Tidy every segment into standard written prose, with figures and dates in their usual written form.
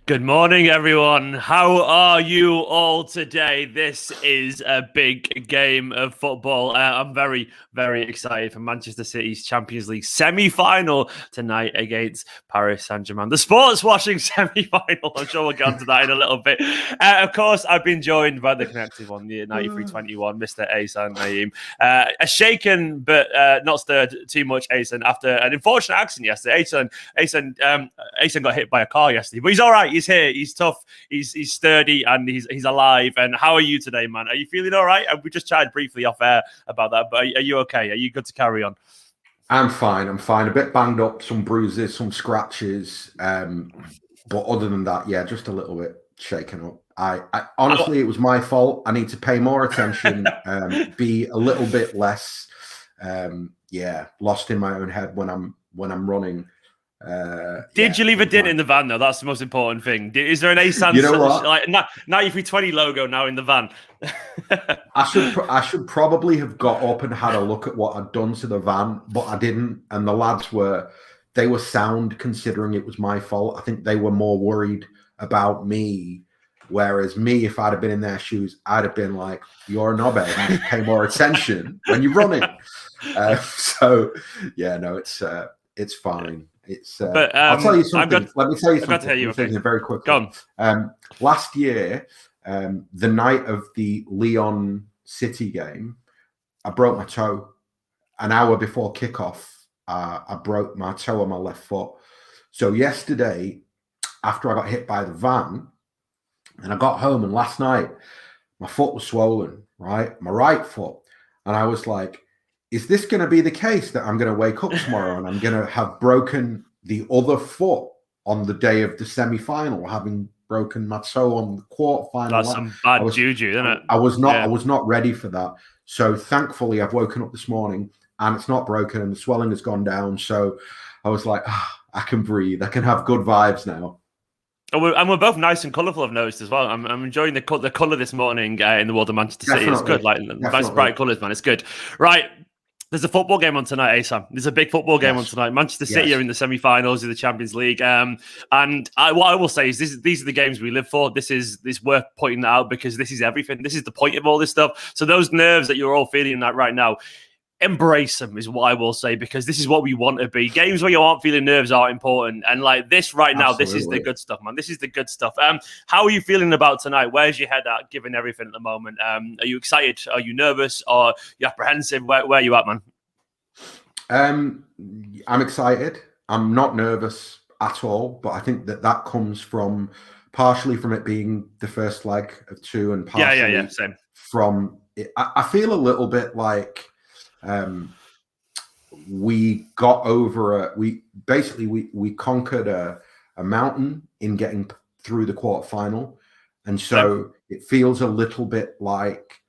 Good morning, everyone. How are you all today? This is a big game of football. I'm very, very excited for Manchester City's Champions League semi-final tonight against Paris Saint-Germain. The sports washing semi-final. I'm sure we'll get onto that in a little bit. Of course, I've been joined by the connective on the 9321, Mr. Ahsan Naeem. A shaken but not stirred too much, Ahsan, after an unfortunate accident yesterday. Ahsan got hit by a car yesterday, but he's all right. He's here. He's tough. He's sturdy, and he's alive. And how are you today, man? Are you feeling all right? We just chatted briefly off air about that, but are you okay? Are you good to carry on? I'm fine. A bit banged up, some bruises, some scratches. But other than that, yeah, just a little bit shaken up. I honestly, it was my fault. I need to pay more attention, be a little bit less, lost in my own head when I'm running. Did you leave a dent in the van though? That's the most important thing. Is there an Ahsan like 9320 logo now in the van? I should probably have got up and had a look at what I'd done to the van, but I didn't. And the lads were sound considering it was my fault. I think they were more worried about me. Whereas me, if I'd have been in their shoes, I'd have been like, "You're a knobhead. You pay more attention when you're running." So yeah, no, it's fine. But I'll tell you something. Let me tell you something very quickly. Go on. Last year, the night of the Lyon City game, I broke my toe. An hour before kickoff, I broke my toe on my left foot. So yesterday, after I got hit by the van, and I got home, and last night, my foot was swollen, right? My right foot. And I was like, is this going to be the case that I'm going to wake up tomorrow and I'm going to have broken the other foot on the day of the semi-final, having broken my toe on the quarterfinal? That's some bad juju, isn't it? I was not ready for that. So thankfully, I've woken up this morning and it's not broken and the swelling has gone down. So I was like, I can breathe. I can have good vibes now. And we're both nice and colourful, I've noticed as well. I'm enjoying the colour this morning in the world of Manchester City. It's good, like nice bright colours, man. It's good. Right. There's a football game on tonight, Ahsan. There's a big football game on tonight. Manchester City are in the semi-finals of the Champions League. And what I will say is these are the games we live for. This is worth pointing that out because this is everything. This is the point of all this stuff. So those nerves that you're all feeling right now, embrace them is what I will say, because this is what we want to be. Games where you aren't feeling nerves are important. And like this right now, this is the good stuff, man. This is the good stuff. How are you feeling about tonight? Where's your head at, given everything at the moment? Are you excited? Are you nervous? Or are you apprehensive? Where are you at, man? I'm excited. I'm not nervous at all, but I think that comes from partially from it being the first leg of two, and partially same. From it. I feel a little bit like we got over we conquered a mountain in getting through the quarterfinal, and so it feels a little bit like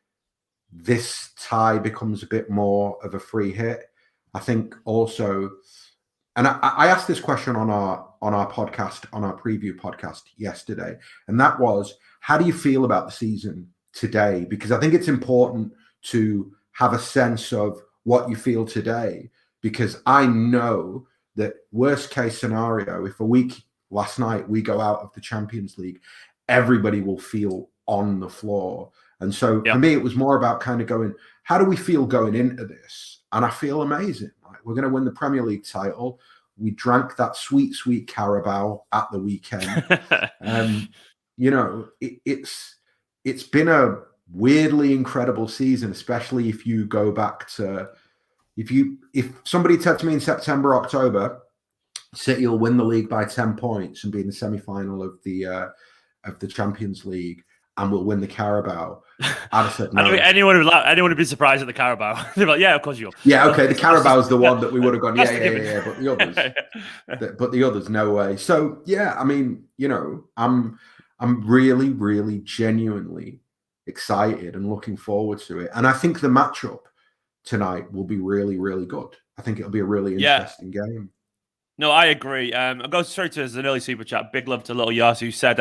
this tie becomes a bit more of a free hit. I think also, and I asked this question on our podcast, on our preview podcast yesterday, and that was, how do you feel about the season today? Because I think it's important to have a sense of what you feel today, because I know that worst case scenario, if a week last night we go out of the Champions League, everybody will feel on the floor. And so for me, it was more about kind of going, how do we feel going into this? And I feel amazing. Like, we're going to win the Premier League title. We drank that sweet, sweet Carabao at the weekend. It's been a weirdly incredible season, especially if you go back to, if somebody said to me in September, October, City will win the league by 10 points and be in the semi-final of the Champions League, and we'll win the Carabao, I'd have said no. I don't think anyone would be surprised at the Carabao. They'd be like, yeah, of course you will. Yeah, okay, the Carabao's the one that we would have gone, yeah, but the others, no way. So yeah, I mean, I'm really, really genuinely excited and looking forward to it. And I think the matchup tonight will be really, really good. I think it'll be a really interesting game. No, I agree. I'll go straight to an early super chat. Big love to little Yas who said,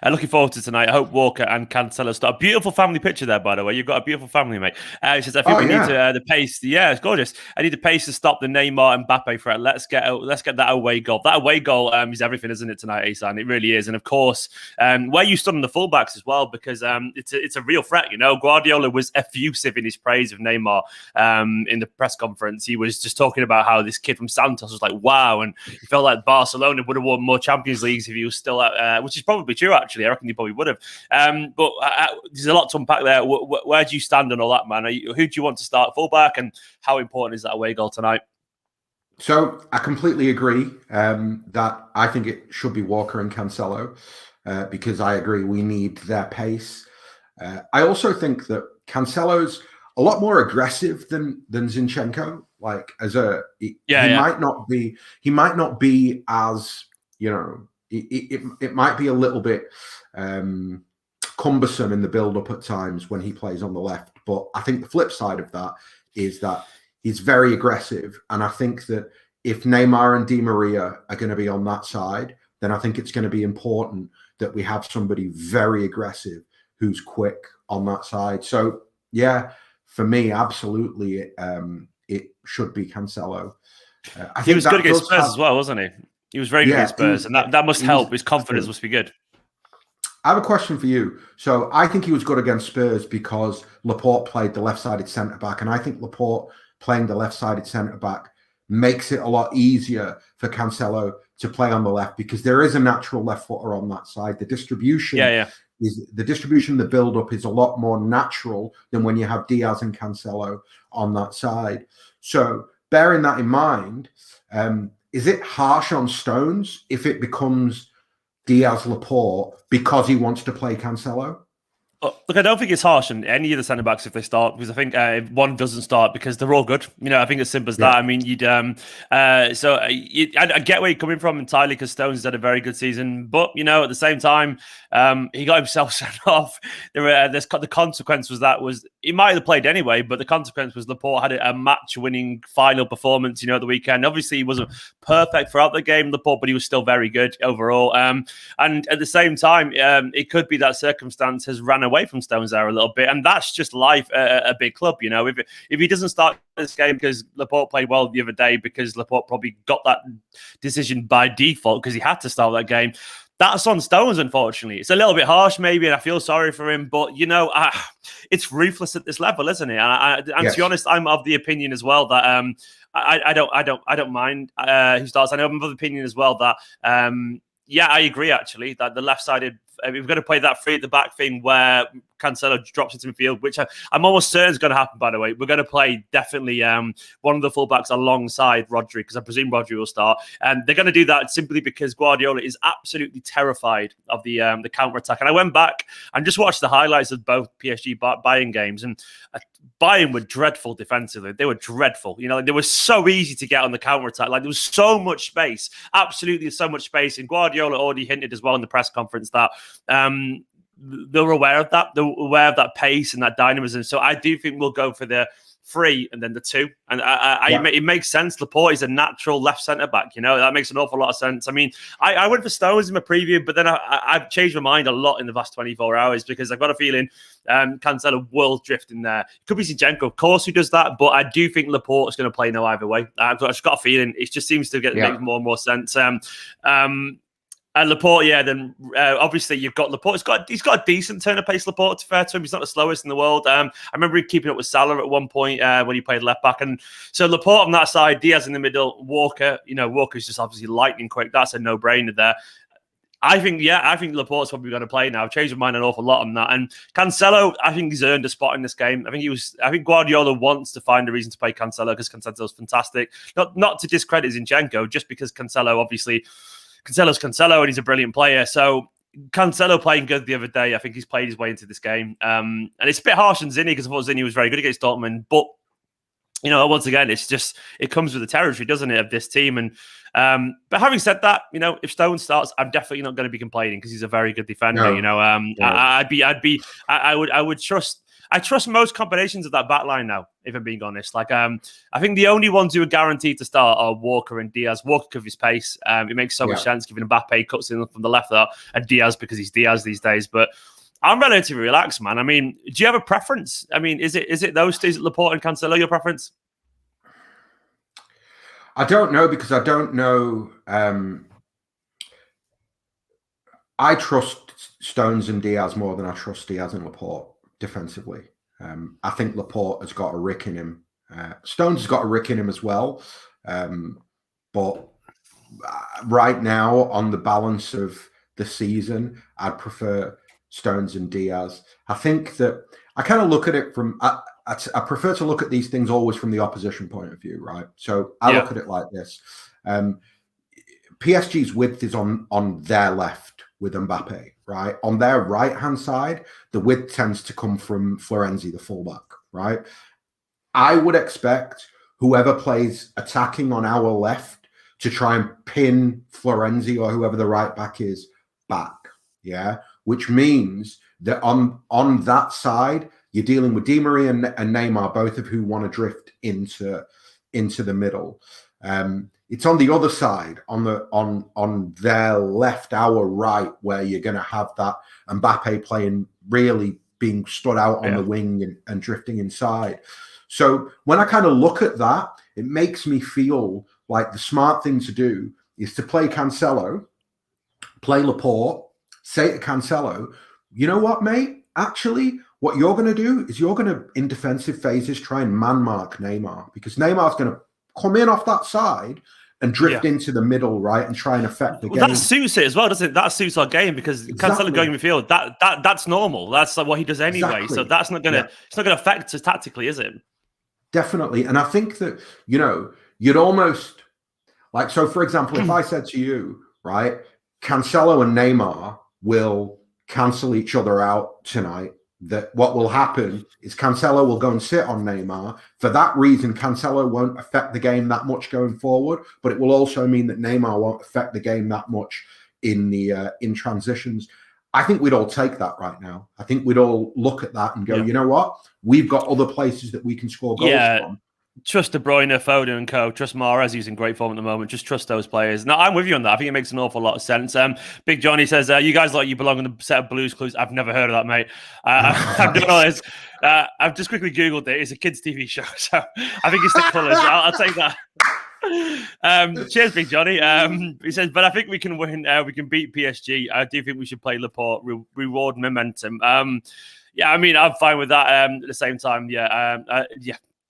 looking forward to tonight. I hope Walker and Cancelo start. A beautiful family picture there, by the way. You've got a beautiful family, mate. He says, I think we need to the pace. Yeah, it's gorgeous. I need the pace to stop the Neymar and Mbappe threat. Let's get that away goal. That away goal is everything, isn't it, tonight, Ahsan? It really is. And of course, where you stood on the fullbacks as well, because it's a real threat. Guardiola was effusive in his praise of Neymar in the press conference. He was just talking about how this kid from Santos was like, wow, and he felt like Barcelona would have won more Champions Leagues if he was still at, which is probably true, actually. I reckon he probably would have. But there's a lot to unpack there. Where do you stand on all that, man? Who do you want to start fullback, and how important is that away goal tonight? So I completely agree that I think it should be Walker and Cancelo because I agree we need their pace. I also think that Cancelo's a lot more aggressive than Zinchenko. Like he might not be as, it might be a little bit cumbersome in the build-up at times when he plays on the left. But I think the flip side of that is that he's very aggressive. And I think that if Neymar and Di Maria are going to be on that side, then I think it's going to be important that we have somebody very aggressive who's quick on that side. So, yeah, for me, absolutely, it should be Cancelo. I think he was good against Spurs as well, wasn't he? He was very good against Spurs, and that must help. His confidence must be good. I have a question for you. So I think he was good against Spurs because Laporte played the left-sided centre-back, and I think Laporte playing the left-sided centre-back makes it a lot easier for Cancelo to play on the left because there is a natural left footer on that side. The distribution the build-up is a lot more natural than when you have Diaz and Cancelo on that side. So bearing that in mind, is it harsh on Stones if it becomes Diaz Laporte because he wants to play Cancelo? Look, I don't think it's harsh on any of the centre backs if they start, because I think if one doesn't start because they're all good. I think it's simple as that. I mean, I get where you're coming from entirely because Stones has had a very good season, but at the same time, he got himself sent off. The consequence was he might have played anyway, but the consequence was Laporte had a match-winning final performance. At the weekend. Obviously, he wasn't perfect throughout the game, Laporte, but he was still very good overall. And at the same time, it could be that circumstance has ran away from Stones there a little bit, and that's just life at a big club. If he doesn't start this game because Laporte played well the other day, because Laporte probably got that decision by default because he had to start that game. That's on Stones, unfortunately. It's a little bit harsh, maybe, and I feel sorry for him. But it's ruthless at this level, isn't it? And to be honest, I'm of the opinion as well that I don't mind who starts. I know I'm of the opinion as well that I agree actually that the left-sided. We've got to play that free at the back thing where Cancelo drops into midfield, which I'm almost certain is going to happen, by the way. We're going to play definitely one of the fullbacks alongside Rodri, because I presume Rodri will start. And they're going to do that simply because Guardiola is absolutely terrified of the counter-attack. And I went back and just watched the highlights of both PSG Bayern games, and Bayern were dreadful defensively. They were dreadful. They were so easy to get on the counter-attack. Like, there was so much space, absolutely so much space. And Guardiola already hinted as well in the press conference that they're aware of that. They're aware of that pace and that dynamism. So I do think we'll go for the 3 and then the 2. And it makes sense. Laporte is a natural left centre-back. That makes an awful lot of sense. I mean, I went for Stones in my preview, but then I've changed my mind a lot in the last 24 hours because I've got a feeling Cancelo will drift in there. It could be Zinchenko, of course, who does that, but I do think Laporte is going to play no either way. I've just got a feeling it just seems to make more and more sense. Laporte, then obviously you've got Laporte. He's got a decent turn of pace, Laporte, to fair to him. He's not the slowest in the world. I remember him keeping up with Salah at one point when he played left back. And so Laporte on that side, Diaz in the middle, Walker, Walker's just obviously lightning quick. That's a no-brainer there. I think Laporte's probably going to play now. I've changed my mind an awful lot on that. And Cancelo, I think he's earned a spot in this game. I think Guardiola wants to find a reason to play Cancelo because Cancelo's fantastic. Not to discredit Zinchenko, just because Cancelo's Cancelo and he's a brilliant player. So Cancelo playing good the other day. I think he's played his way into this game. And it's a bit harsh on Zinni because I thought Zinni was very good against Dortmund. But, once again, it comes with the territory, doesn't it, of this team. And but having said that, if Stone starts, I'm definitely not going to be complaining because he's a very good defender. I would trust. I trust most combinations of that back line now, if I'm being honest. Like, I think the only ones who are guaranteed to start are Walker and Diaz. Walker because of his pace. It makes so much sense, given Mbappe cuts in from the left there, and Diaz because he's Diaz these days. But I'm relatively relaxed, man. I mean, do you have a preference? I mean, is it those two, Laporte and Cancelo, your preference? I don't know, because I don't know. I trust Stones and Diaz more than I trust Diaz and Laporte defensively. I think Laporte has got a rick in him. Stones has got a rick in him as well. But right now, on the balance of the season, I'd prefer Stones and Diaz. I think that I kind of look at it from... I prefer to look at these things always from the opposition point of view, right? So I look at it like this. PSG's width is on their left with Mbappe, right? On their right-hand side, the width tends to come from Florenzi, the fullback, right? I would expect whoever plays attacking on our left to try and pin Florenzi or whoever the right back is back, yeah? Which means that on that side, you're dealing with Di Maria and Neymar, both of who want to drift into the middle. It's on the other side, on their left, our right, where you're going to have that Mbappe playing, really being stood out on the wing and drifting inside. So when I kind of look at that, it makes me feel like the smart thing to do is to play Cancelo, play Laporte, say to Cancelo, you know what, mate? Actually, what you're going to do is you're going to, in defensive phases, try and man-mark Neymar, because Neymar's going to come in off that side and drift into the middle, right, and try and affect the game. That suits it as well, doesn't it? That suits our game, because Cancelo going in midfield, that's normal. That's like what he does anyway. So that's not gonna it's not gonna affect us tactically, is it? Definitely. And I think that, you'd almost like, so for example, if I said to you, right, Cancelo and Neymar will cancel each other out tonight, that what will happen is Cancelo will go and sit on Neymar. For that reason, Cancelo won't affect the game that much going forward, but it will also mean that Neymar won't affect the game that much in transitions. I think we'd all take that right now. I think we'd all look at that and go, you know what? We've got other places that we can score goals from. Trust De Bruyne, Foden and co. Trust Mahrez, who's in great form at the moment. Just trust those players. No, I'm with you on that. I think it makes an awful lot of sense. Big Johnny says, you guys like you belong on a set of Blues Clues. I've never heard of that, mate. I've just quickly Googled it. It's a kids' TV show, so I think it's the colours. I'll take that. Cheers, Big Johnny. He says, but I think we can win. We can beat PSG. I do think we should play Laporte, reward momentum. I mean, I'm fine with that. At the same time,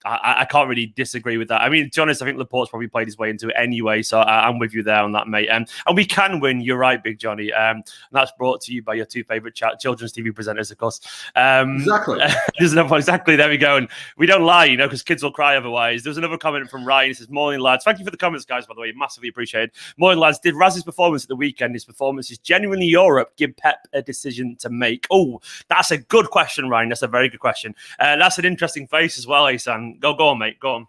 I can't really disagree with that. I mean, to be honest, I think Laporte's probably played his way into it anyway, so I'm with you there on that, mate. And we can win. You're right, Big Johnny. And that's brought to you by your two favourite children's TV presenters, of course. Exactly. There's another one. Exactly. There we go. And we don't lie, because kids will cry otherwise. There's another comment from Ryan. He says, morning, lads. Thank you for the comments, guys, by the way. Massively appreciated. Morning, lads. Did Raz's performance at the weekend, his performance is genuinely Europe, give Pep a decision to make? Oh, that's a good question, Ryan. That's a very good question. That's an interesting face as well, Ahsan. Go on, mate. Go on.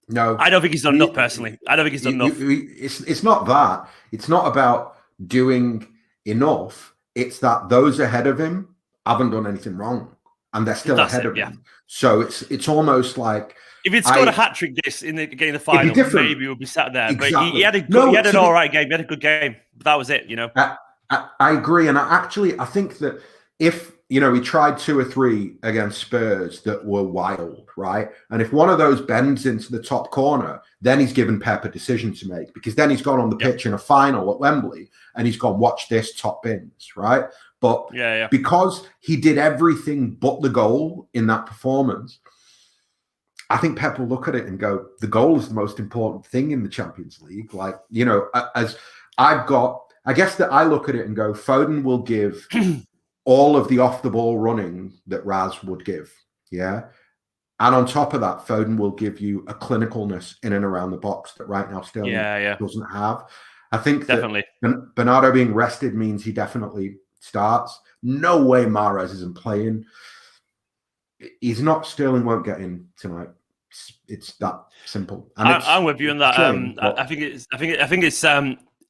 No, I don't think he's done enough. Personally, I don't think he's done enough. It's not that. It's not about doing enough. It's that those ahead of him haven't done anything wrong, and they're still ahead of him. So it's almost like, if he'd scored a hat trick in the final, maybe we'll be sat there. Exactly. But he had an all right game. He had a good game. But that was it. I agree, and I think that if he tried 2 or 3 against Spurs that were wild, right? And if one of those bends into the top corner, then he's given Pep a decision to make, because then he's gone on the pitch in a final at Wembley and he's gone, watch this, top bins, right? But because he did everything but the goal in that performance, I think Pep will look at it and go, the goal is the most important thing in the Champions League. Like, as I guess that I look at it and go, Foden will give all of the off-the-ball running that Raz would give, And on top of that, Foden will give you a clinicalness in and around the box that right now Sterling doesn't have. I think definitely that Bernardo being rested means he definitely starts. No way Mahrez isn't playing. He's not. Sterling won't get in tonight. It's that simple. And I'm with you on that. I think it's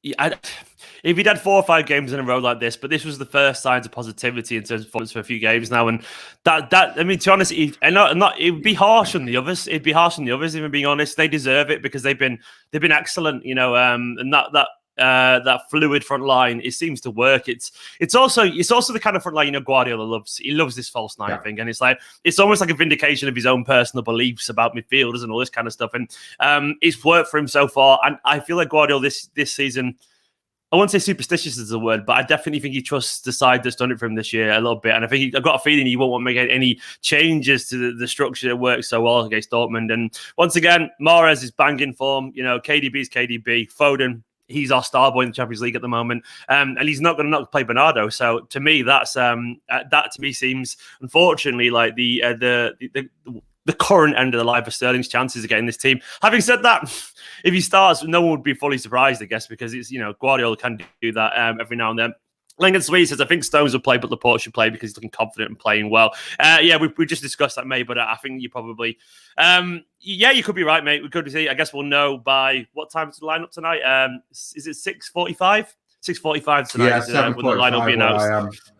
if he'd had 4 or 5 games in a row like this, but this was the first signs of positivity in terms of performance for a few games now, and that I mean, to be honest, it would be harsh on the others. It'd be harsh on the others, if I'm being honest. They deserve it because they've been excellent, and that fluid front line, it seems to work. It's also the kind of front line Guardiola loves. He loves this false nine thing, and it's almost like a vindication of his own personal beliefs about midfielders and all this kind of stuff. And it's worked for him so far. And I feel like Guardiola this season, I won't say superstitious is the word, but I definitely think he trusts the side that's done it for him this year a little bit. And I think I've got a feeling he won't want to make any changes to the structure that works so well against Dortmund. And once again, Mahrez is banging form. KDB's KDB. Foden, he's our star boy in the Champions League at the moment, and he's not going to not play Bernardo. So to me, that to me seems, unfortunately, like the current end of the line for Sterling's chances of getting this team. Having said that, if he starts, no one would be fully surprised, I guess, because it's Guardiola can do that every now and then. Lincoln Sweet says, I think Stones will play, but Laporte should play because he's looking confident and playing well. We just discussed that, mate, but I think you probably... you could be right, mate. We could see. I guess we'll know by what time is the lineup tonight? Is it 6:45? 6:45 tonight is when the lineup will be announced.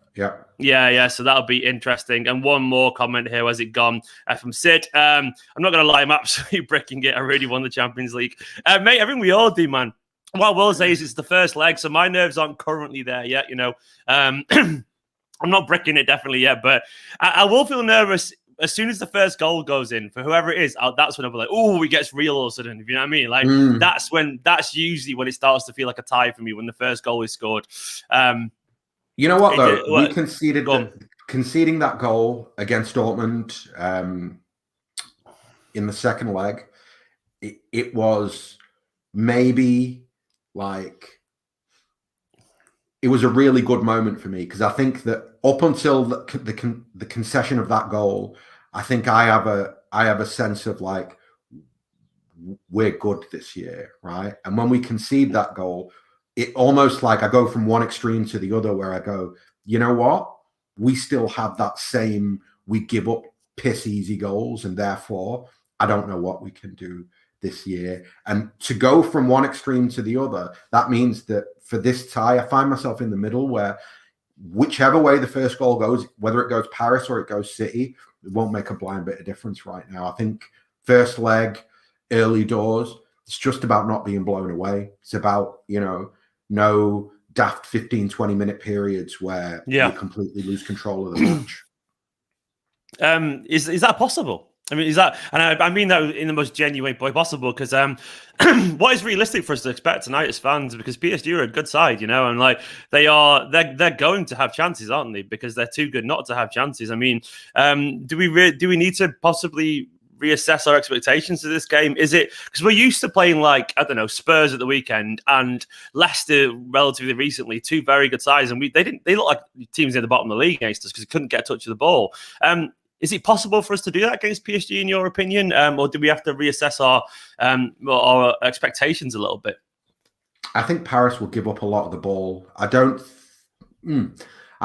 Yeah. So that'll be interesting. And one more comment here. Where's it gone? From Sid. I'm not going to lie, I'm absolutely bricking it. I really won the Champions League. Mate, I think we all do, man. What I will say is it's the first leg, so my nerves aren't currently there yet, I'm not bricking it definitely yet, but I will feel nervous as soon as the first goal goes in for whoever it is. That's when I'll be like, oh, it gets real all of a sudden. You know what I mean? Like that's usually when it starts to feel like a tie for me, when the first goal is scored. You know what though? We conceding that goal against Dortmund in the second leg. It was maybe it was a really good moment for me, because I think that up until the concession of that goal, I think I have a sense of like, we're good this year, right? And when we concede that goal, it almost like I go from one extreme to the other, where I go, you know what? We still have that same, we give up piss easy goals, and therefore I don't know what we can do this year. And to go from one extreme to the other, that means that for this tie, I find myself in the middle, where whichever way the first goal goes, whether it goes Paris or it goes City, it won't make a blind bit of difference right now. I think first leg, early doors, it's just about not being blown away. It's about, no daft 15, 20-minute periods where you completely lose control of the match. Is that possible? I mean, is that, and I mean that in the most genuine way possible, because what is realistic for us to expect tonight as fans, because PSG are a good side, and like they're going to have chances, aren't they? Because they're too good not to have chances. I mean, do we need to possibly reassess our expectations of this game? Is it because we're used to playing like, I don't know, Spurs at the weekend and Leicester relatively recently, two very good sides, and they look like teams near the bottom of the league against us because they couldn't get a touch of the ball. Is it possible for us to do that against PSG, in your opinion, or do we have to reassess our expectations a little bit? I think Paris will give up a lot of the ball. I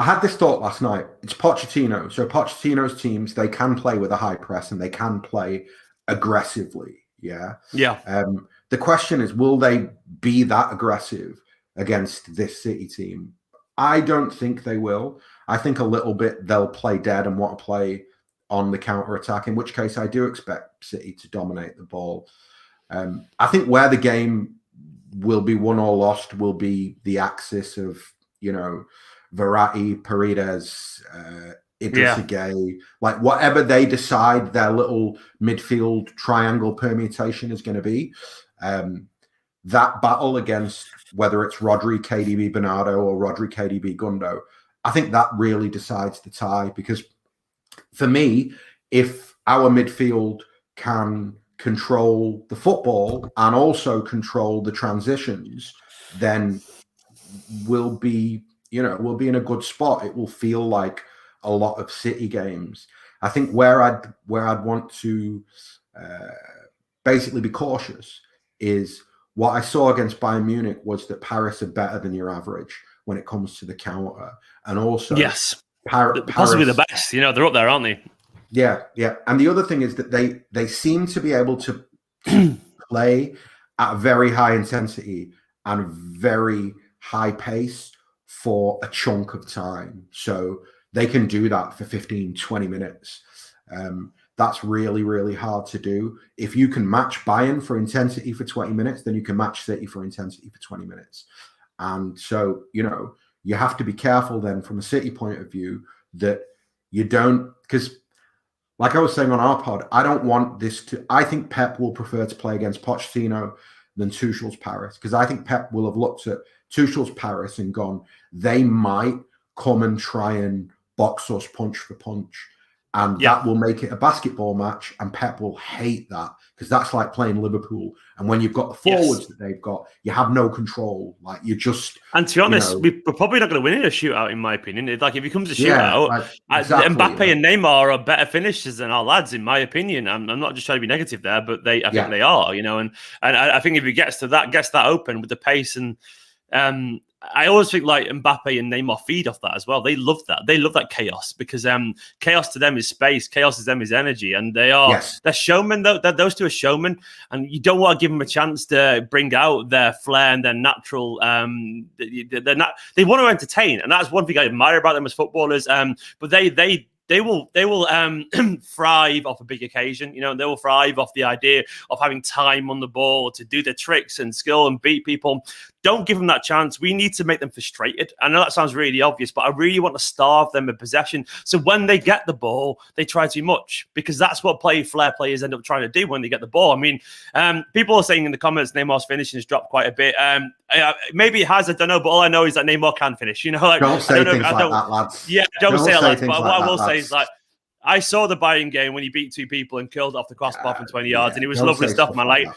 had this thought last night. It's Pochettino. So Pochettino's teams, they can play with a high press and they can play aggressively. Yeah. The question is, will they be that aggressive against this City team? I don't think they will. I think a little bit they'll play dead and want to play on the counter-attack, in which case I do expect City to dominate the ball. I think where the game will be won or lost will be the axis of, Verratti, Paredes, Idrissa Gueye, like whatever they decide their little midfield triangle permutation is going to be. That battle against whether it's Rodri, KDB, Bernardo, or Rodri, KDB, Gundo, I think that really decides the tie, because for me, if our midfield can control the football and also control the transitions, then we'll be in a good spot. It will feel like a lot of City games. I think where I'd want to basically be cautious is what I saw against Bayern Munich was that Paris are better than your average when it comes to the counter, and also possibly the best. They're up there, aren't they? Yeah. And the other thing is that they seem to be able to play at a very high intensity and very high pace for a chunk of time. So they can do that for 15, 20 minutes. That's really, really hard to do. If you can match Bayern for intensity for 20 minutes, then you can match City for intensity for 20 minutes. And so, you have to be careful then from a City point of view that you don't, because like I was saying on our pod, I think Pep will prefer to play against Pochettino than Tuchel's Paris, because I think Pep will have looked at Tuchel's Paris and gone, they might come and try and box us punch for punch. And that will make it a basketball match, and Pep will hate that, because that's like playing Liverpool. And when you've got the forwards that they've got, you have no control. Like, you just... And to be honest, we're probably not going to win in a shootout, in my opinion. If it becomes a shootout, Mbappe and Neymar are better finishers than our lads, in my opinion. I'm not just trying to be negative there, but I think they are, And I think if he gets that open with the pace and... I always think like Mbappe and Neymar feed off that as well. They love that. They love that chaos, because chaos to them is space. Chaos to them is energy, and they're showmen. Though those two are showmen, and you don't want to give them a chance to bring out their flair and their natural. They're not. They want to entertain, and that's one thing I admire about them as footballers. But they will thrive off a big occasion. They will thrive off the idea of having time on the ball to do their tricks and skill and beat people. Don't give them that chance. We need to make them frustrated. I know that sounds really obvious, but I really want to starve them of possession. So when they get the ball, they try too much, because that's what flair players end up trying to do when they get the ball. I mean, people are saying in the comments Neymar's finishing has dropped quite a bit. Maybe it has, I don't know, but all I know is that Neymar can finish. Don't say things like that, lads. Yeah, don't say that, lads. But what I will say is, like, I saw the Bayern game when he beat two people and killed off the crossbar from 20 yards, and it was lovely stuff, man. Like,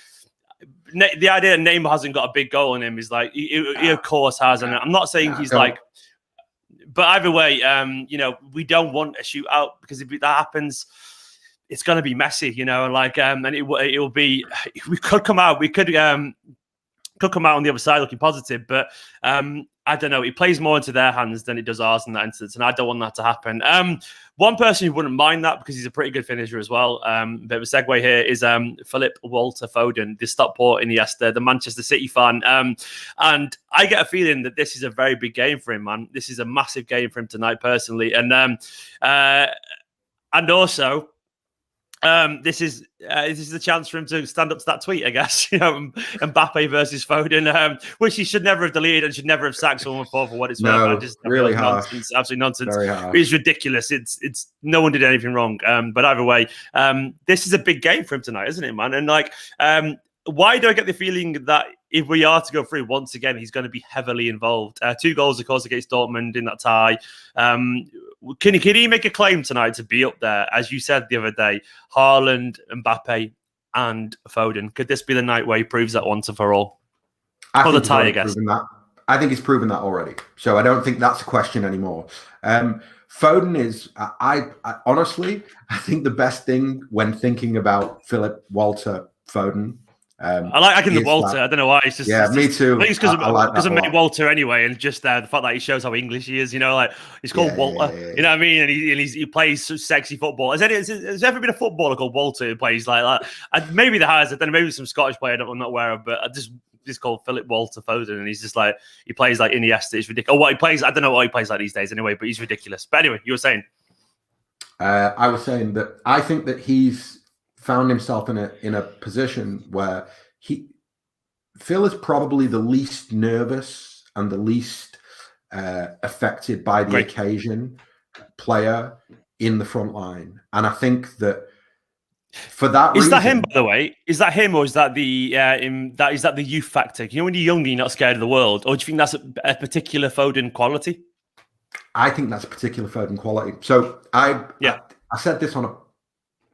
the idea that Neymar hasn't got a big goal in him is like, he of course has. And I'm not saying he's like, but either way, we don't want a shootout, because if that happens, it's going to be messy, and it will be, we could come out on the other side looking positive, but I don't know. It plays more into their hands than it does ours in that instance, and I don't want that to happen. One person who wouldn't mind that, because he's a pretty good finisher as well, bit of a segue here, is Philip Walter Foden, the Stockport Iniesta, the Manchester City fan. And I get a feeling that this is a very big game for him, man. This is a massive game for him tonight, personally. And also... this is the chance for him to stand up to that tweet, I guess. Mbappe versus Foden, which he should never have deleted and should never have sacked someone for what it's worth. Really nonsense, absolute nonsense. It's ridiculous. It's no one did anything wrong. But either way, this is a big game for him tonight, isn't it, man? And why do I get the feeling that if we are to go through once again, he's going to be heavily involved? 2 goals, of course, against Dortmund in that tie. Can he make a claim tonight to be up there, as you said the other day, Haaland, Mbappe, and Foden? Could this be the night where he proves that once and for all? Or the tie, I guess. I think he's proven that already. So I don't think that's a question anymore. Foden is, I honestly, I think the best thing when thinking about Philip Walter Foden. I like the Walter. I don't know why. It's just me too. I think it's because I made Walter anyway, and just the fact that he shows how English he is. He's called Walter. Yeah. You know what I mean? And he plays such sexy football. Has there ever been a footballer called Walter who plays like that? And maybe there has. I don't know. Maybe some Scottish player I'm not aware of, but I just called Philip Walter Foden, and he's just like, he plays like Iniesta. It's ridiculous. What he plays, I don't know what he plays like these days anyway, but he's ridiculous. But anyway, you were saying. I was saying that I think that he's found himself in a position where Phil is probably the least nervous and the least affected by the occasion player in the front line, and I think that for that reason, that him, by the way? Is that him, or is that the is that the youth factor? When you're young, you're not scared of the world, or do you think that's a particular Foden quality? I think that's a particular Foden quality. So I said this on a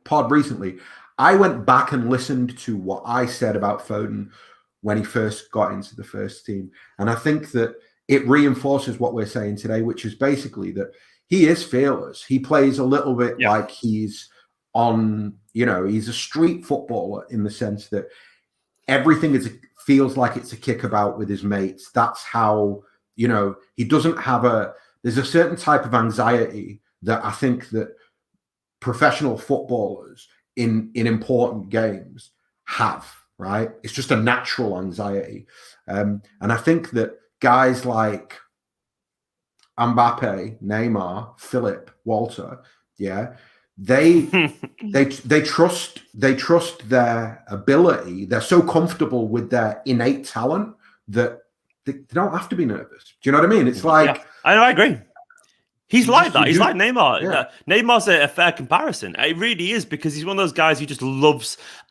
pod recently. I went back and listened to what I said about Foden when he first got into the first team. And I think that it reinforces what we're saying today, which is basically that he is fearless. He plays a little bit like he's on, he's a street footballer in the sense that everything feels like it's a kickabout with his mates. That's how, he doesn't have there's a certain type of anxiety that I think that professional footballers in important games have. right? It's just a natural anxiety. And I think that guys like Mbappe, Neymar, Philip, Walter, yeah, they trust their ability. They're so comfortable with their innate talent that they don't have to be nervous. Do you know what I mean? It's like, I agree. He's like that. He's like Neymar. Yeah. Neymar's a fair comparison. It really is, because he's one of those guys who just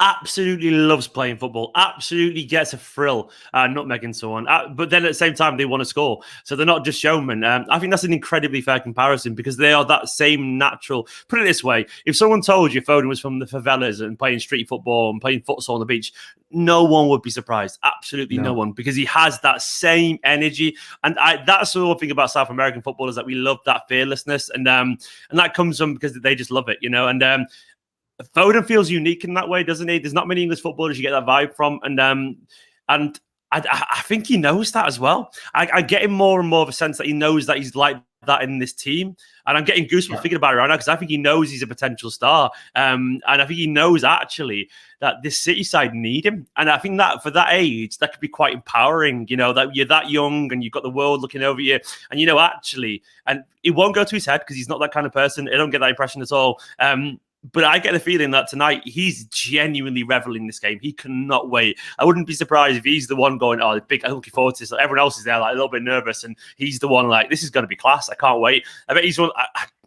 absolutely loves playing football, absolutely gets a thrill nutmegging someone. But then at the same time, they want to score. So they're not just showmen. I think that's an incredibly fair comparison, because they are that same natural. Put it this way. If someone told you Foden was from the favelas and playing street football and playing futsal on the beach, no one would be surprised. Absolutely no one, because he has that same energy. And that's the whole thing about South American football, is that we love that fearlessness, and that comes from because they just love it, you know. And Foden feels unique in that way, doesn't he? There's not many English footballers you get that vibe from, and I think he knows that as well. I get him more and more of a sense that he knows that he's like that in this team, and I'm getting goosebumps thinking about it right now, because I think he knows he's a potential star, and I think he knows actually that this City side need him, and I think that for that age that could be quite empowering, you know, that you're that young and you've got the world looking over you, and you know, actually, and it won't go to his head because he's not that kind of person. I don't get that impression at all. But I get the feeling that tonight he's genuinely reveling in this game. He cannot wait. I wouldn't be surprised if he's the one going, "Oh, big! I'm looking forward to this." Like, everyone else is there, like a little bit nervous, and he's the one like, "This is going to be class. I can't wait." I bet he's one.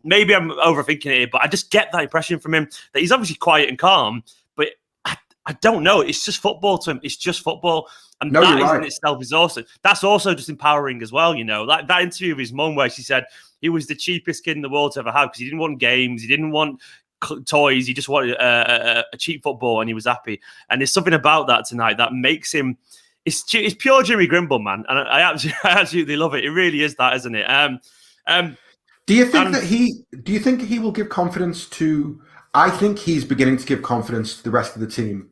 Maybe I'm overthinking it here, but I just get that impression from him that he's obviously quiet and calm, but I don't know. It's just football to him. It's just football. And that in itself is also, that's also just empowering as well, you know. Like that interview with his mum where she said he was the cheapest kid in the world to ever have, because he didn't want games, he didn't want toys, he just wanted a cheap football, and he was happy. And there's something about that tonight that makes him, it's pure Jimmy Grimble, man. And I absolutely love it. It really is that, isn't it? Do you think he will give confidence to, I think he's beginning to give confidence to the rest of the team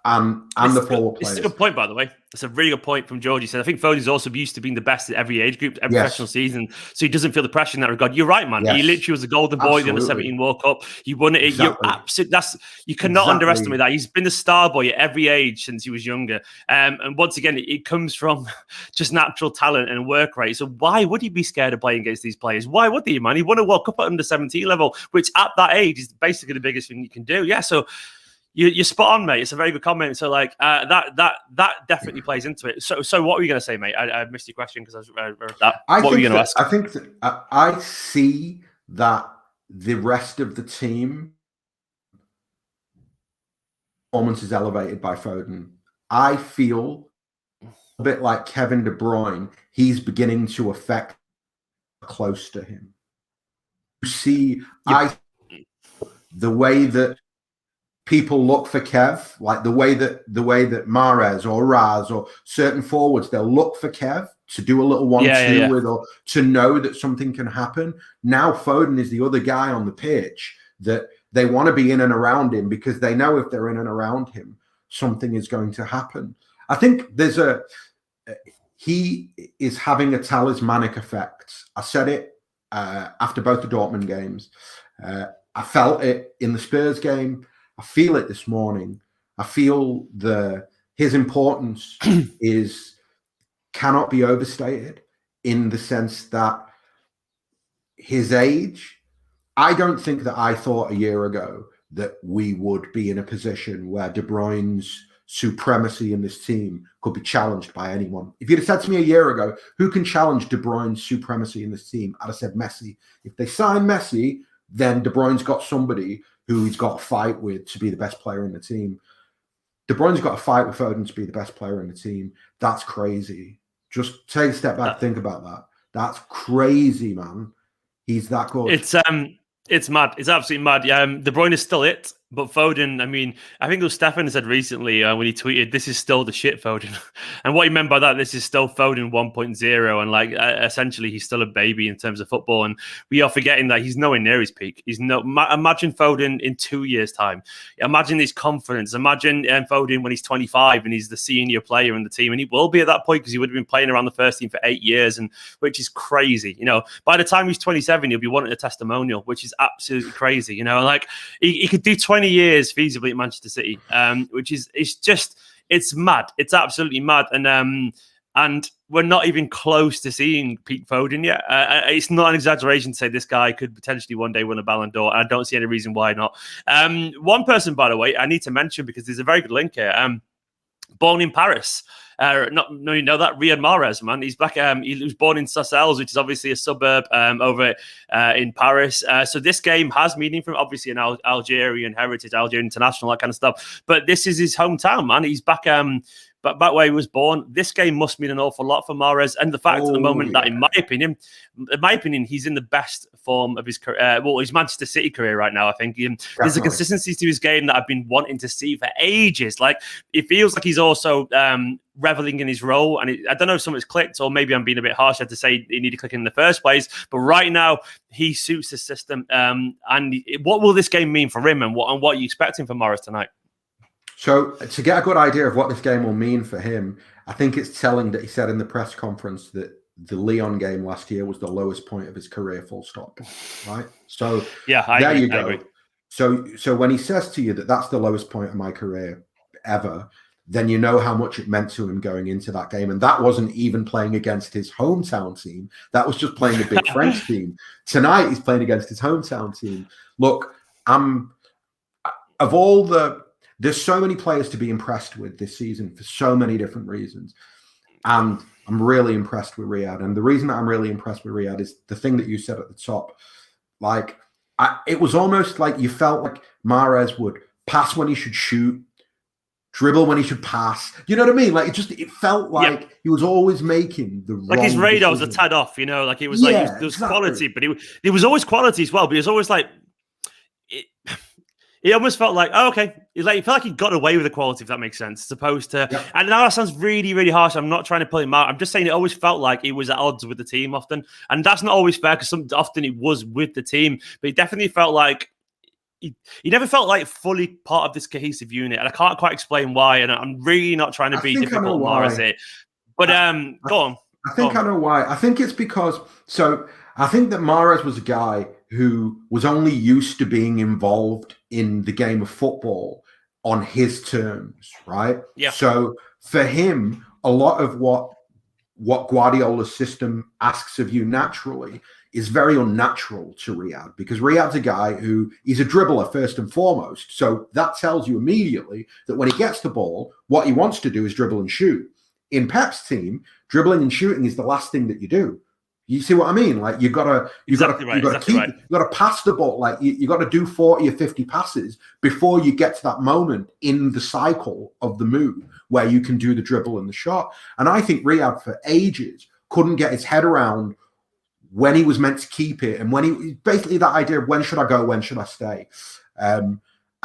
and the forward players. It's a good point, by the way. It's a really good point from George. He said, I think Foden's also used to being the best at every age group, every professional season. So he doesn't feel the pressure in that regard. You're right, man. Yes. He literally was the golden boy in the Under-17 World Cup. He won it. Exactly. You cannot underestimate that. He's been the star boy at every age since he was younger. And once again, it comes from just natural talent and work rate. So why would he be scared of playing against these players? Why would he, man? He won a World Cup at Under-17 level, which at that age is basically the biggest thing you can do. Yeah, so you're spot on, mate. It's a very good comment. So, like that definitely plays into it. So what were you going to say, mate? I missed your question because I read that. What were you going to ask? I think that I see that the rest of the team performance is elevated by Foden. I feel a bit like Kevin De Bruyne. He's beginning to affect close to him. You see, the way that people look for Kev, like the way that Mahrez or Raz or certain forwards, they'll look for Kev to do a little 1-2 with, or to know that something can happen. Now Foden is the other guy on the pitch that they want to be in and around him, because they know if they're in and around him, something is going to happen. I think he is having a talismanic effect. I said it after both the Dortmund games. I felt it in the Spurs game. I feel it this morning. I feel his importance cannot be overstated, in the sense that his age, I don't think that I thought a year ago that we would be in a position where De Bruyne's supremacy in this team could be challenged by anyone. If you'd have said to me a year ago, who can challenge De Bruyne's supremacy in this team, I'd have said Messi. If they sign Messi, then De Bruyne's got somebody who he's got to fight with to be the best player in the team. De Bruyne's got to fight with Foden to be the best player in the team. That's crazy. Just take a step back, think about that. That's crazy, man. He's that good. It's mad. It's absolutely mad. De Bruyne is still it. But Foden, I mean, I think it was Stefan said recently when he tweeted, "This is still the shit, Foden." And what he meant by that, this is still Foden 1.0. And like, essentially, he's still a baby in terms of football. And we are forgetting that he's nowhere near his peak. Imagine Foden in 2 years' time. Imagine his confidence. Imagine Foden when he's 25 and he's the senior player in the team. And he will be at that point, because he would have been playing around the first team for 8 years, and which is crazy. You know, by the time he's 27, he'll be wanting a testimonial, which is absolutely crazy. You know, like he could do 20 years feasibly at Manchester City, which is, it's It's mad. It's absolutely mad. And we're not even close to seeing peak Foden yet. It's not an exaggeration to say this guy could potentially one day win a Ballon d'Or. I don't see any reason why not. One person, by the way, I need to mention because there's a very good link here. Born in Paris. No, you know that Riyad Mahrez, man. He's back. He was born in Sarcelles, which is obviously a suburb over in Paris. So this game has meaning from obviously an Algerian heritage, Algerian international, that kind of stuff. But this is his hometown, man. He's back. But back where he was born, this game must mean an awful lot for Mahrez. And the fact at the moment that, in my opinion, he's in the best form of his career. Well, his Manchester City career right now, I think. There's a consistency to his game that I've been wanting to see for ages. Like, it feels like he's also reveling in his role. And I don't know if something's clicked, or maybe I'm being a bit harsh to say he needed to click in the first place. But right now, he suits the system. And what will this game mean for him? And what are you expecting from Mahrez tonight? So to get a good idea of what this game will mean for him, I think it's telling that he said in the press conference that the Lyon game last year was the lowest point of his career, full stop. Right? So yeah, there you go. I agree. So when he says to you that that's the lowest point of my career ever, then you know how much it meant to him going into that game. And that wasn't even playing against his hometown team. That was just playing a big French team. Tonight, he's playing against his hometown team. Look, there's so many players to be impressed with this season for so many different reasons. And I'm really impressed with Riyad. And the reason that I'm really impressed with Riyad is the thing that you said at the top. Like, it was almost like you felt like Mahrez would pass when he should shoot, dribble when he should pass. You know what I mean? Like, it felt like he was always making the like wrong his radar was a decision. tad off, you know, like it was there was quality, but it was always quality as well. But it was always like it almost felt like, oh, okay. It felt like he got away with the quality, if that makes sense, as opposed to, and now that sounds really, really harsh. I'm not trying to pull him out. I'm just saying it always felt like he was at odds with the team often. And that's not always fair because often it was with the team, but it definitely felt like he never felt like fully part of this cohesive unit. And I can't quite explain why. And I'm really not trying to be difficult more as it. But go on. I think I know why. I think it's because, I think that Mahrez was a guy who was only used to being involved in the game of football on his terms, right? Yeah. So for him, a lot of what Guardiola's system asks of you naturally is very unnatural to Riyad, because Riyad's a guy who he's a dribbler first and foremost. So that tells you immediately that when he gets the ball, what he wants to do is dribble and shoot. In Pep's team, dribbling and shooting is the last thing that you do. You see what I mean? Like you got to pass the ball. Like you got to do 40 or 50 passes before you get to that moment in the cycle of the move where you can do the dribble and the shot. And I think Riyad for ages couldn't get his head around when he was meant to keep it, and when he basically that idea of when should I go, when should I stay, and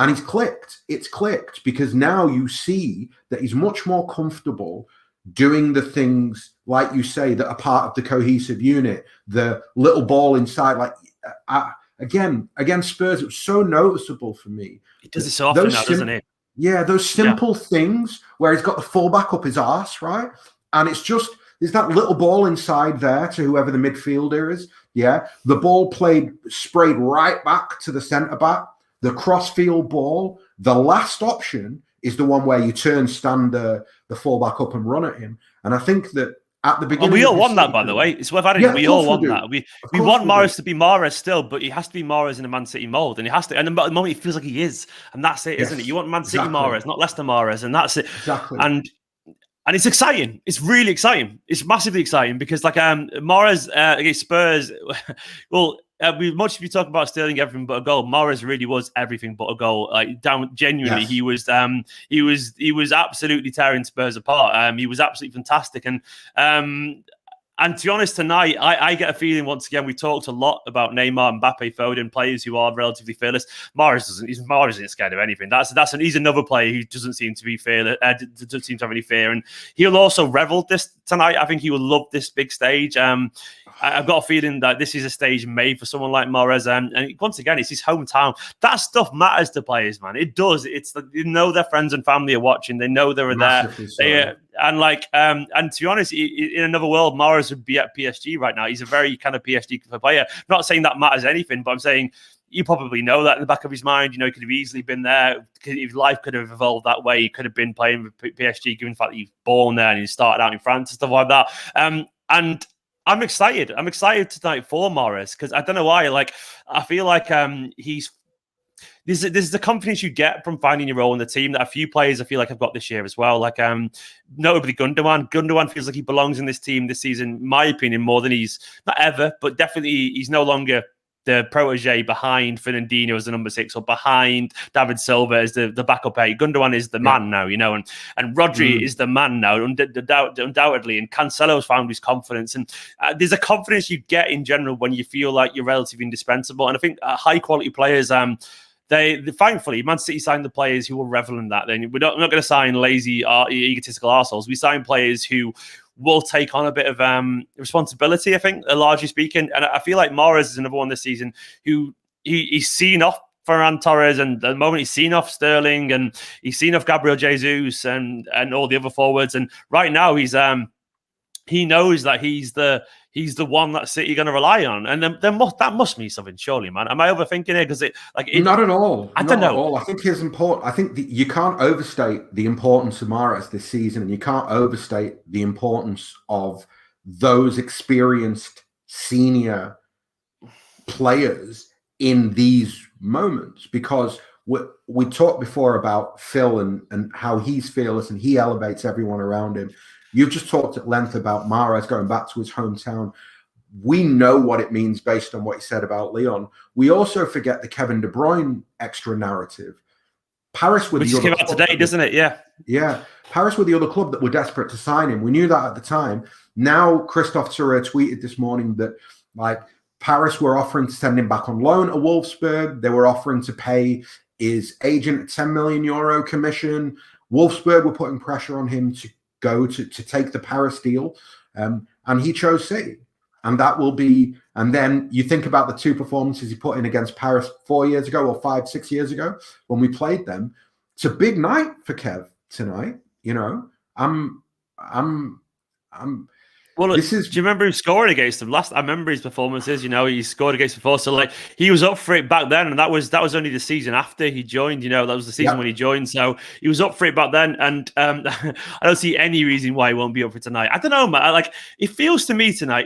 he's clicked. It's clicked because now you see that he's much more comfortable doing the things, like you say, that are part of the cohesive unit, the little ball inside. Like, again, Spurs, it was so noticeable for me. He does it so often now, doesn't he? Yeah, those simple things where he's got the fullback up his arse, right? And it's just, there's that little ball inside there to whoever the midfielder is. Yeah, the ball sprayed right back to the centre-back, the cross-field ball. The last option is the one where you stand the fullback up and run at him. And I think that at the beginning, we all want that, by the way. It's worth adding. We all want that. We want Mahrez to be Mahrez still, but he has to be Mahrez in a Man City mold, and he has to. And at the moment, he feels like he is, and that's it, isn't it? You want Man City Mahrez, not Leicester Mahrez, and that's it. Exactly. And it's exciting. It's really exciting. It's massively exciting because, like, Mahrez against Spurs. Well, much if you talk about Sterling everything but a goal, Mahrez really was everything but a goal. Like, genuinely, he was absolutely tearing Spurs apart. He was absolutely fantastic, and to be honest, tonight I get a feeling once again we talked a lot about Neymar, Mbappe, Foden, players who are relatively fearless. Mahrez isn't scared of anything. He's another player who doesn't seem to be fearless. Doesn't seem to have any fear, and he'll also revel this tonight. I think he will love this big stage. I've got a feeling that this is a stage made for someone like Mahrez. And once again, it's his hometown. That stuff matters to players, man. It does. It's like, you know, their friends and family are watching. They know they're there. And to be honest, in another world, Mahrez would be at PSG right now. He's a very kind of PSG player. Not saying that matters anything, but I'm saying you probably know that in the back of his mind. He could have easily been there. His life could have evolved that way. He could have been playing with PSG, given the fact that he's born there and he started out in France and stuff like that. And I'm excited. I'm excited tonight for Mahrez because I don't know why. I feel like he's. This is the confidence you get from finding your role in the team that a few players I feel like I've got this year as well. Notably Gundogan. Gundogan feels like he belongs in this team this season, in my opinion, more than he's not ever, but definitely he's no longer the protege behind Fernandinho as the number 6 or behind David Silva as the backup 8. Gundogan is the man now, and Rodri is the man now, undoubtedly. And Cancelo's found his confidence. And there's a confidence you get in general when you feel like you're relatively indispensable. And I think high quality players, They thankfully, Man City signed the players who will revel in that. Then we're not going to sign lazy, egotistical arseholes. We sign players who will take on a bit of responsibility, I think, largely speaking. And I feel like Mahrez is another one this season who he's seen off Ferran Torres, and the moment he's seen off Sterling, and he's seen off Gabriel Jesus and all the other forwards. And right now he knows that he's the one that City going to rely on, and then that must mean something, surely, man. Am I overthinking it? Because not at all. I don't know. I think his important. I think you can't overstate the importance of Mahrez this season, and you can't overstate the importance of those experienced senior players in these moments. Because we talked before about Phil and how he's fearless and he elevates everyone around him. You've just talked at length about Mahrez going back to his hometown. We know what it means based on what he said about Lyon. We also forget the Kevin De Bruyne extra narrative. Paris with which came out today, doesn't it? Yeah. Paris were the other club that were desperate to sign him. We knew that at the time. Now, Christophe Turer tweeted this morning that Paris were offering to send him back on loan at Wolfsburg. They were offering to pay his agent a €10 million commission. Wolfsburg were putting pressure on him to go to take the Paris deal, and he chose City, and that will be. And then you think about the 2 performances he put in against Paris 4 years ago or 5-6 years ago when we played them. It's a big night for Kev tonight. Well, do you remember him scoring against them last? I remember his performances. He scored against before, so he was up for it back then, and that was only the season after he joined. That was the season when he joined, so he was up for it back then. And I don't see any reason why he won't be up for tonight. I don't know, man. It feels to me tonight.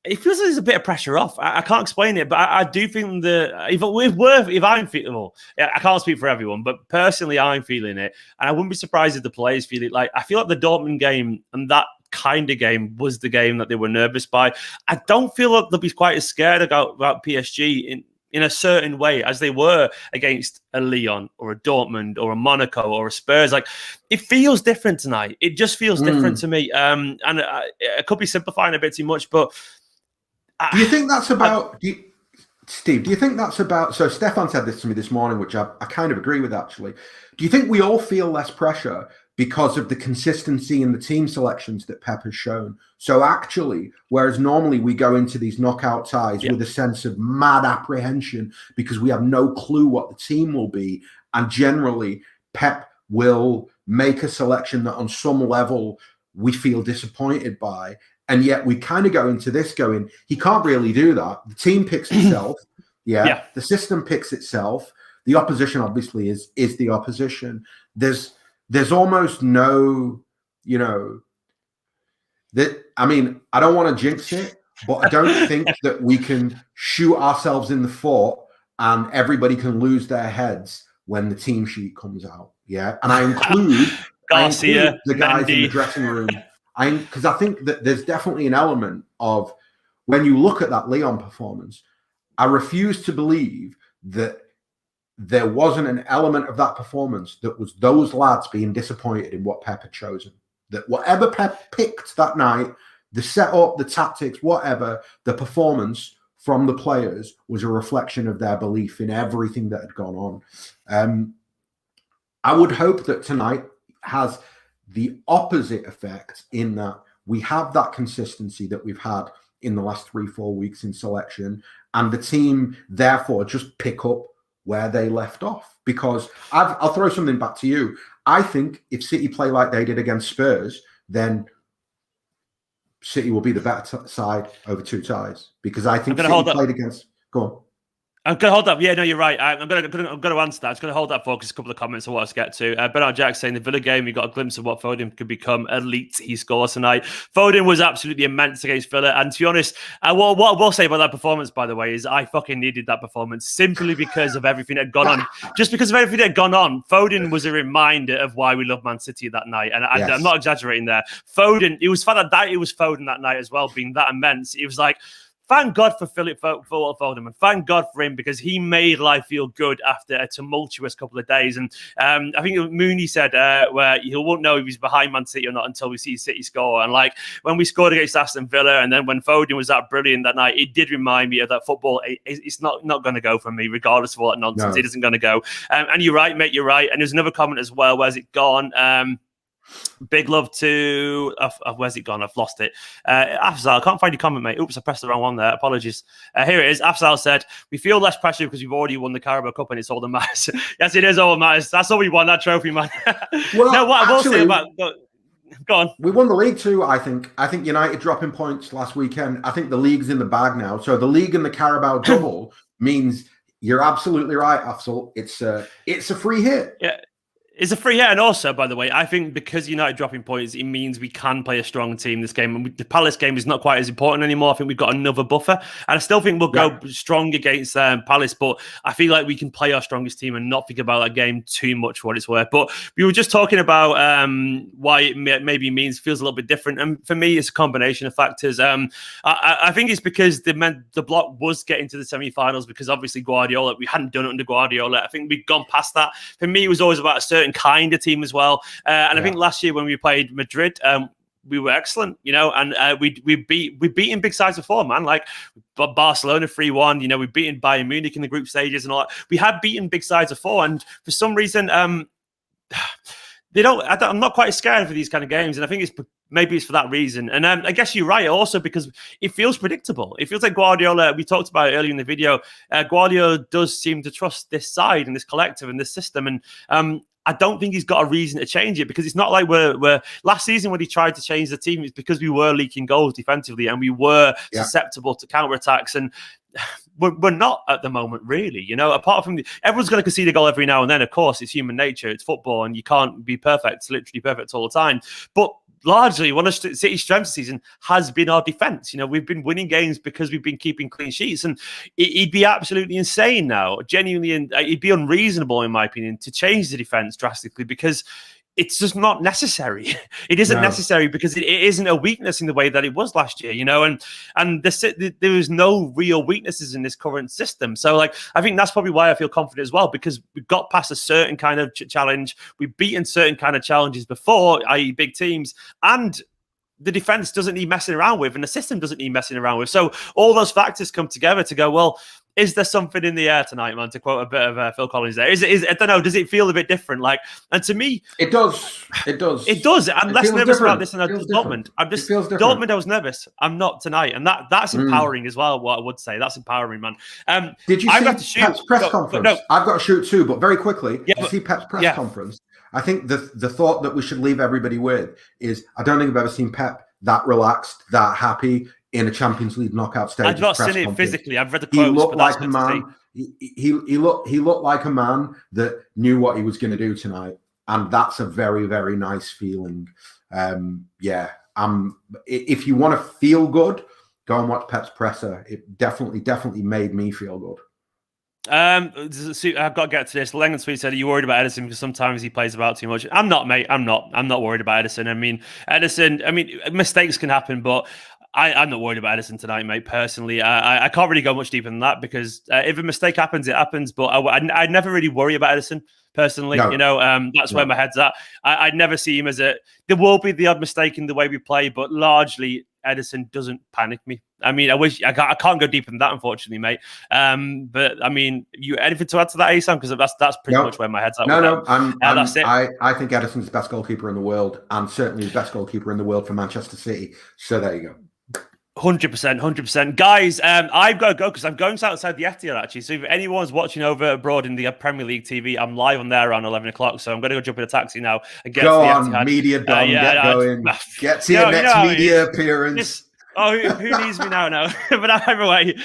It feels like there's a bit of pressure off. I can't explain it, but I do think if I'm feeling, I can't speak for everyone, but personally, I'm feeling it, and I wouldn't be surprised if the players feel it. I feel like the Dortmund game and that kind of game was the game that they were nervous by. I don't feel like they'll be quite as scared about PSG in a certain way as they were against a Lyon or a Dortmund or a Monaco or a Spurs. It feels different tonight. It just feels different to me. And I could be simplifying a bit too much, but do you think that's about Steve? Do you think that's about? So Stefan said this to me this morning, which I kind of agree with actually. Do you think we all feel less pressure because of the consistency in the team selections that Pep has shown? So actually, whereas normally we go into these knockout ties with a sense of mad apprehension because we have no clue what the team will be, and generally Pep will make a selection that on some level we feel disappointed by, and yet we kind of go into this going, he can't really do that. The team picks itself. The system picks itself. The opposition obviously is the opposition. There's almost no, that. I mean, I don't want to jinx it, but I don't think that we can shoot ourselves in the foot and everybody can lose their heads when the team sheet comes out. Yeah, and I include Garcia, the guys Mendy in the dressing room. Because I think that there's definitely an element of when you look at that Lyon performance, I refuse to believe that there wasn't an element of that performance that was those lads being disappointed in what Pep had chosen. That whatever Pep picked that night, the setup, the tactics, whatever, the performance from the players was a reflection of their belief in everything that had gone on. I would hope that tonight has the opposite effect in that we have that consistency that we've had in the last 3-4 weeks in selection, and the team therefore just pick up where they left off. Because I'll throw something back to you. I think if City play like they did against Spurs, then City will be the better side over 2 ties. Because I think City played against... Go on. I'm going to hold up. Yeah, no, you're right. I'm going to answer that. I'm going to hold that for because a couple of comments I want us to get to. Bernard Jack saying the Villa game, we got a glimpse of what Foden could become. Elite, he scores tonight. Foden was absolutely immense against Villa. And to be honest, what I will say about that performance, by the way, is I fucking needed that performance simply because of everything that had gone on. Just because of everything that had gone on, Foden was a reminder of why we love Man City that night. And yes. I'm not exaggerating there. Foden, it was Foden that night as well, being that immense. It was like, thank God for Foden, and thank God for him because he made life feel good after a tumultuous couple of days. And I think Mooney said where he won't know if he's behind Man City or not until we see City score. And like when we scored against Aston Villa, and then when Foden was that brilliant that night, it did remind me of that football. It's not going to go for me, regardless of all that nonsense. No. It isn't going to go. And you're right, mate. You're right. And there's another comment as well. Where's it gone? Big love to where's it gone? I've lost it. Afzal, I can't find your comment, mate. Oops, I pressed the wrong one there. Apologies. Here it is. Afzal said, we feel less pressure because we've already won the Carabao Cup and it's all that matters. Yes, it is all that matters. That's all we want, that trophy, man. Well, no, what I will say about go on. We won the league too, I think. I think United dropping points last weekend. I think the league's in the bag now. So the league and the Carabao double means you're absolutely right, Afzal. It's a free hit. Yeah. It's a free hit, and also, by the way, I think because United dropping points, it means we can play a strong team this game. And the Palace game is not quite as important anymore. I think we've got another buffer, and I still think we'll go strong against Palace. But I feel like we can play our strongest team and not think about that game too much for what it's worth. But we were just talking about why it maybe feels a little bit different, and for me, it's a combination of factors. I think it's because the block was getting to the semi-finals because obviously Guardiola, we hadn't done it under Guardiola. I think we've gone past that. For me, it was always about a certain kind of team as well. And I think last year when we played Madrid, we were excellent, and we beaten big sides before, man. Like Barcelona 3-1, we've beaten Bayern Munich in the group stages and all that. We had beaten big sides before, and for some reason, I'm not quite scared for these kind of games, and I think maybe it's for that reason. And I guess you're right also because it feels predictable. It feels like Guardiola, we talked about it earlier in the video, Guardiola does seem to trust this side and this collective and this system. And I don't think he's got a reason to change it because it's not like we're last season when he tried to change the team, it's because we were leaking goals defensively and we were susceptible to counterattacks. And we're not at the moment, really. Apart from everyone's going to concede a goal every now and then. Of course, it's human nature. It's football, and you can't be perfect. It's literally perfect all the time. But largely, one of City's strengths this season has been our defence. We've been winning games because we've been keeping clean sheets, and it'd be absolutely insane now, genuinely, and it'd be unreasonable, in my opinion, to change the defence drastically because it's just not necessary. It isn't necessary because it isn't a weakness in the way that it was last year, and there is no real weaknesses in this current system. So, I think that's probably why I feel confident as well, because we've got past a certain kind of challenge. We've beaten certain kind of challenges before, i.e. big teams, and the defense doesn't need messing around with, and the system doesn't need messing around with. So all those factors come together to go, well, is there something in the air tonight, man? To quote a bit of Phil Collins there. Is I don't know, does it feel a bit different? And to me... It does. It does. It does. I'm less nervous about this than Dortmund. Dortmund, I was nervous. I'm not tonight. And that's empowering as well, what I would say. That's empowering, man. Did you see Pep's press conference? No. I've got to shoot too, but very quickly. Did you see Pep's press conference? I think the thought that we should leave everybody with is, I don't think I've ever seen Pep that relaxed, that happy in a Champions League knockout stage. I've not seen it physically. I've read the quotes. He looked like a man. He looked like a man that knew what he was going to do tonight, and that's a very, very nice feeling. If you want to feel good, go and watch Pep's presser. It definitely made me feel good. I've got to get to this. Lennon Sweet said, "Are you worried about Edison because sometimes he plays about too much?" I'm not, mate. I'm not worried about Edison. Edison. Mistakes can happen, but I'm not worried about Edison tonight, mate. Personally, I can't really go much deeper than that because if a mistake happens, it happens. But I'd never really worry about Edison personally. That's where my head's at. I'd never see him as there will be the odd mistake in the way we play, but largely Edison doesn't panic me. I can't go deeper than that, unfortunately, mate. But you anything to add to that, Ahsan? Because that's pretty much where my head's at. That's it. I think Edison's the best goalkeeper in the world, and certainly the best goalkeeper in the world for Manchester City. So there you go. 100%. Guys, I've got to go because I'm going outside the Etihad, actually. So if anyone's watching over abroad in the Premier League TV, I'm live on there around 11 o'clock. So I'm going to go jump in a taxi now and get to the Etihad. Media Dom, get going. Get to your next media appearance. Oh, who needs me now? No, but either way,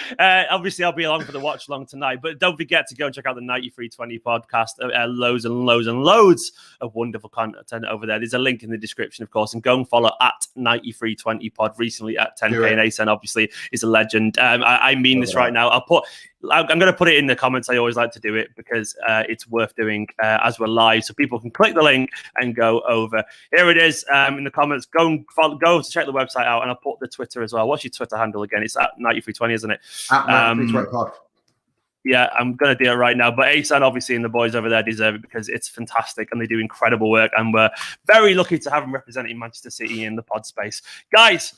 obviously I'll be along for the watch along tonight. But don't forget to go and check out the 9320 podcast. Loads and loads and loads of wonderful content over there. There's a link in the description, of course, and go and follow at 9320 pod. Recently at 10k and Ahsan obviously is a legend. I mean this right now. I'm going to put it in the comments. I always like to do it because it's worth doing as we're live, so people can click the link and go over. Here it is in the comments. Go to check the website out, and I'll put the Twitter as well. What's your Twitter handle again? It's at 9320, isn't it? At 9320 pod. Yeah, I'm going to do it right now. But Ahsan, obviously, and the boys over there deserve it because it's fantastic and they do incredible work. And we're very lucky to have them representing Manchester City in the pod space. Guys,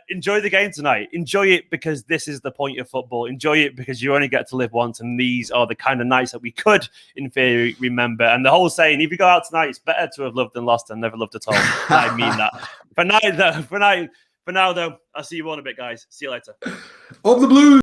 enjoy the game tonight. Enjoy it because this is the point of football. Enjoy it because you only get to live once. And these are the kind of nights that we could, in theory, remember. And the whole saying, if you go out tonight, it's better to have loved than lost and never loved at all. I mean that. For now, though, I'll see you all in a bit, guys. See you later. Of the Blues.